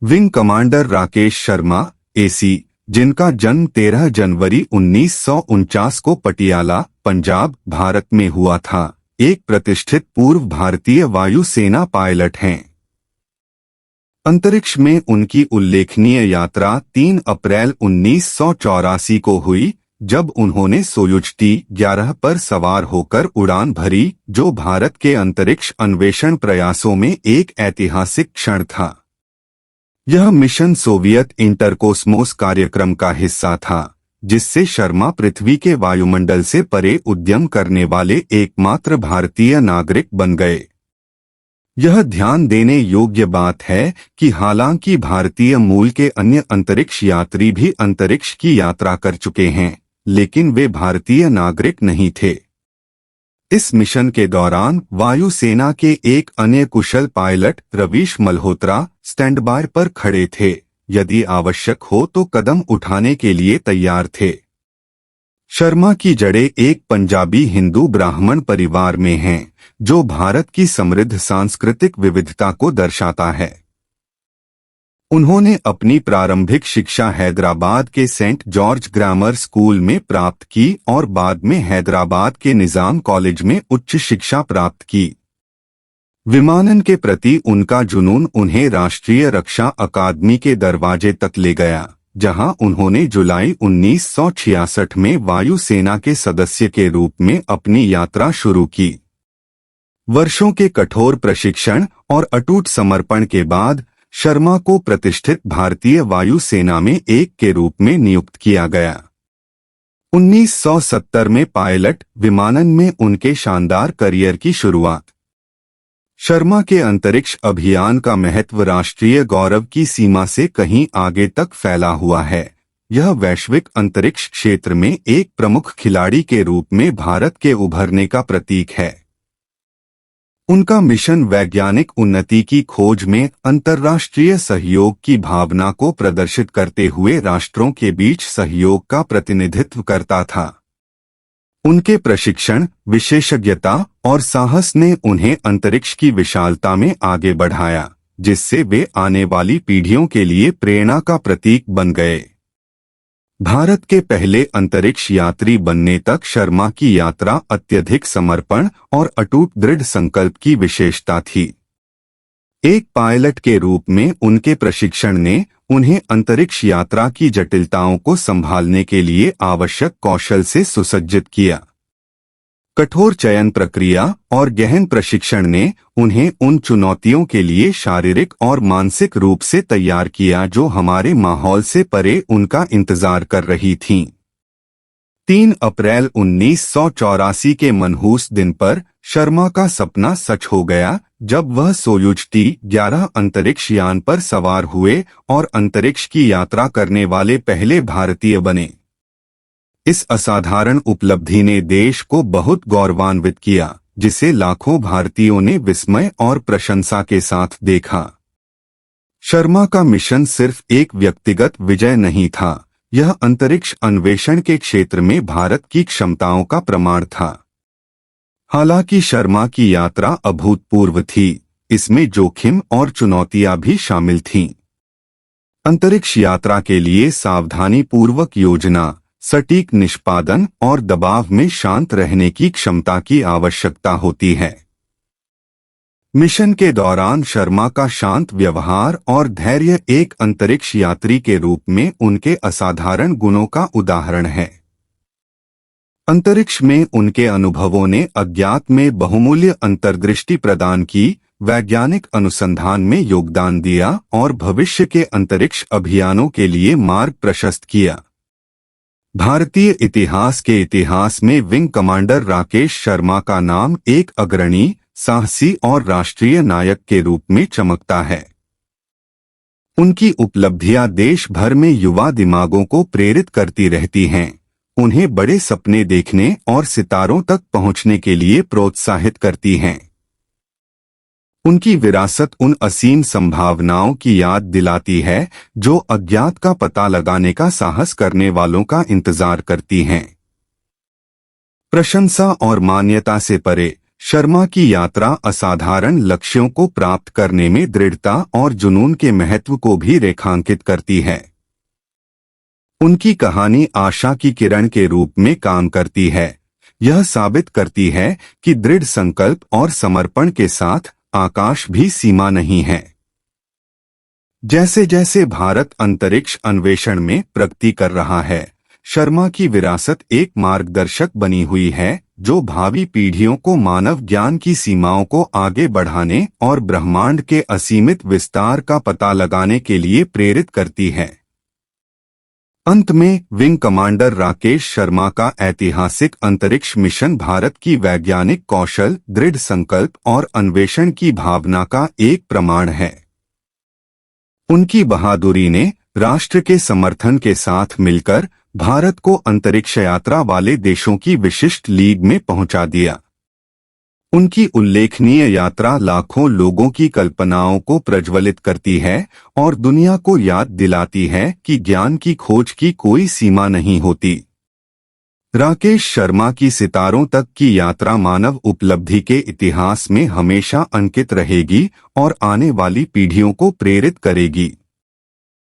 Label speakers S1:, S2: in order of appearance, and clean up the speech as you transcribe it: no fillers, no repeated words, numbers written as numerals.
S1: Wing commander Rakesh Sharma, AC, जिनका जन्म 13 जनवरी 1949 को पटियाला, पंजाब, भारत में हुआ था, एक प्रतिष्ठित पूर्व भारतीय वायुसेना पायलट हैं। अंतरिक्ष में उनकी उल्लेखनीय यात्रा 3 अप्रैल 1984 को हुई, जब उन्होंने सोयुज T-11 पर सवार होकर उड़ान भरी, जो भारत के अंतरिक्ष अन्वेषण प्रयासों में एक ऐतिहासिक क्षण था। यह मिशन सोवियत इंटरकोस्मोस कार्यक्रम का हिस्सा था, जिससे शर्मा पृथ्वी के वायुमंडल से परे उद्यम करने वाले एकमात्र भारतीय नागरिक बन गए। यह ध्यान देने योग्य बात है कि हालांकि भारतीय मूल के अन्य अंतरिक्ष यात्री भी अंतरिक्ष की यात्रा कर चुके हैं, लेकिन वे भारतीय नागरिक नहीं थे। इस मिशन के दौरान वायुसेना के एक अन्य कुशल pilot Ravish Malhotra standby पर खड़े थे, यदि आवश्यक हो तो कदम उठाने के लिए तैयार थे। शर्मा की जड़ें एक पंजाबी हिंदू ब्राह्मण परिवार में हैं, जो भारत की समृद्ध सांस्कृतिक विविधता को दर्शाता है। उन्होंने अपनी प्रारंभिक शिक्षा हैदराबाद के सेंट जॉर्ज ग्रामर स्कूल में प्राप्त की और बाद में हैदराबाद के निजाम कॉलेज में उच्च शिक्षा प्राप्त की। विमानन के प्रति उनका जुनून उन्हें राष्ट्रीय रक्षा अकादमी के दरवाजे तक ले गया, जहां उन्होंने जुलाई 1966 में वायुसेना के सदस्य के रूप में अपनी यात्रा शुरू की। वर्षों के कठोर प्रशिक्षण और अटूट समर्पण के बाद शर्मा को प्रतिष्ठित भारतीय वायुसेना में एक के रूप में नियुक्त किया गया। 1970 में पायलट विमानन में उनके शानदार करियर की शुरुआत। शर्मा के अंतरिक्ष अभियान का महत्व राष्ट्रीय गौरव की सीमा से कहीं आगे तक फैला हुआ है। यह वैश्विक अंतरिक्ष क्षेत्र में एक प्रमुख खिलाड़ी के रूप में भारत के उभरने का प्रतीक है। उनका मिशन वैज्ञानिक उन्नति की खोज में अंतर्राष्ट्रीय सहयोग की भावना को प्रदर्शित करते हुए राष्ट्रों के बीच सहयोग का प्रतिनिधित्व करता था। उनके प्रशिक्षण, विशेषज्ञता और साहस ने उन्हें अंतरिक्ष की विशालता में आगे बढ़ाया, जिससे वे आने वाली पीढ़ियों के लिए प्रेरणा का प्रतीक बन गए। भारत के पहले अंतरिक्ष यात्री बनने तक शर्मा की यात्रा अत्यधिक समर्पण और अटूट दृढ़ संकल्प की विशेषता थी। एक पायलट के रूप में उनके प्रशिक्षण ने उन्हें अंतरिक्ष यात्रा की जटिलताओं को संभालने के लिए आवश्यक कौशल से सुसज्जित किया। कठोर चयन प्रक्रिया और गहन प्रशिक्षण ने उन्हें उन चुनौतियों के लिए शारीरिक और मानसिक रूप से तैयार किया जो हमारे माहौल से परे उनका इंतजार कर रही थीं। 3 अप्रैल 1984 के मनहूस दिन पर शर्मा का सपना सच हो गया, जब वह सोयुज T-11 अंतरिक्ष यान पर सवार हुए और अंतरिक्ष की यात्रा करने वाले पहले भारतीय बने। इस असाधारण उपलब्धि ने देश को बहुत गौरवान्वित किया, जिसे लाखों भारतीयों ने विस्मय और प्रशंसा के साथ देखा। शर्मा का मिशन सिर्फ एक व्यक्तिगत विजय नहीं था, यह अंतरिक्ष अन्वेषण के क्षेत्र में भारत की क्षमताओं का प्रमाण था। हालांकि शर्मा की यात्रा अभूतपूर्व थी, इसमें जोखिम और चुनौतियां भी शामिल थीं। अंतरिक्ष यात्रा के लिए सावधानीपूर्वक योजना, सटीक निष्पादन और दबाव में शांत रहने की क्षमता की आवश्यकता होती है। मिशन के दौरान शर्मा का शांत व्यवहार और धैर्य एक अंतरिक्ष यात्री के रूप में उनके असाधारण गुणों का उदाहरण है। अंतरिक्ष में उनके अनुभवों ने अज्ञात में बहुमूल्य अंतर्दृष्टि प्रदान की, वैज्ञानिक अनुसंधान में योगदान दिया और भविष्य के अंतरिक्ष अभियानों के लिए मार्ग प्रशस्त किया। भारतीय इतिहास में विंग कमांडर राकेश शर्मा का नाम एक अग्रणी, साहसी और राष्ट्रीय नायक के रूप में चमकता है। उनकी उपलब्धियां देश भर में युवा दिमागों को प्रेरित करती रहती हैं, उन्हें बड़े सपने देखने और सितारों तक पहुंचने के लिए प्रोत्साहित करती हैं। उनकी विरासत उन असीम संभावनाओं की याद दिलाती है जो अज्ञात का पता लगाने का साहस करने वालों का इंतजार करती हैं। प्रशंसा और मान्यता से परे शर्मा की यात्रा असाधारण लक्ष्यों को प्राप्त करने में दृढ़ता और जुनून के महत्व को भी रेखांकित करती है। उनकी कहानी आशा की किरण के रूप में काम करती है। यह साबित करती है कि दृढ़ संकल्प और समर्पण के साथ आकाश भी सीमा नहीं है। जैसे जैसे भारत अंतरिक्ष अन्वेषण में प्रगति कर रहा है, शर्मा की विरासत एक मार्गदर्शक बनी हुई है जो भावी पीढ़ियों को मानव ज्ञान की सीमाओं को आगे बढ़ाने और ब्रह्मांड के असीमित विस्तार का पता लगाने के लिए प्रेरित करती है। अंत में विंग कमांडर राकेश शर्मा का ऐतिहासिक अंतरिक्ष मिशन भारत की वैज्ञानिक कौशल, दृढ़ संकल्प और अन्वेषण की भावना का एक प्रमाण है। उनकी बहादुरी ने राष्ट्र के समर्थन के साथ मिलकर भारत को अंतरिक्ष यात्रा वाले देशों की विशिष्ट लीग में पहुंचा दिया। उनकी उल्लेखनीय यात्रा लाखों लोगों की कल्पनाओं को प्रज्वलित करती है और दुनिया को याद दिलाती है कि ज्ञान की खोज की कोई सीमा नहीं होती। राकेश शर्मा की सितारों तक की यात्रा मानव उपलब्धि के इतिहास में हमेशा अंकित रहेगी और आने वाली पीढ़ियों को प्रेरित करेगी।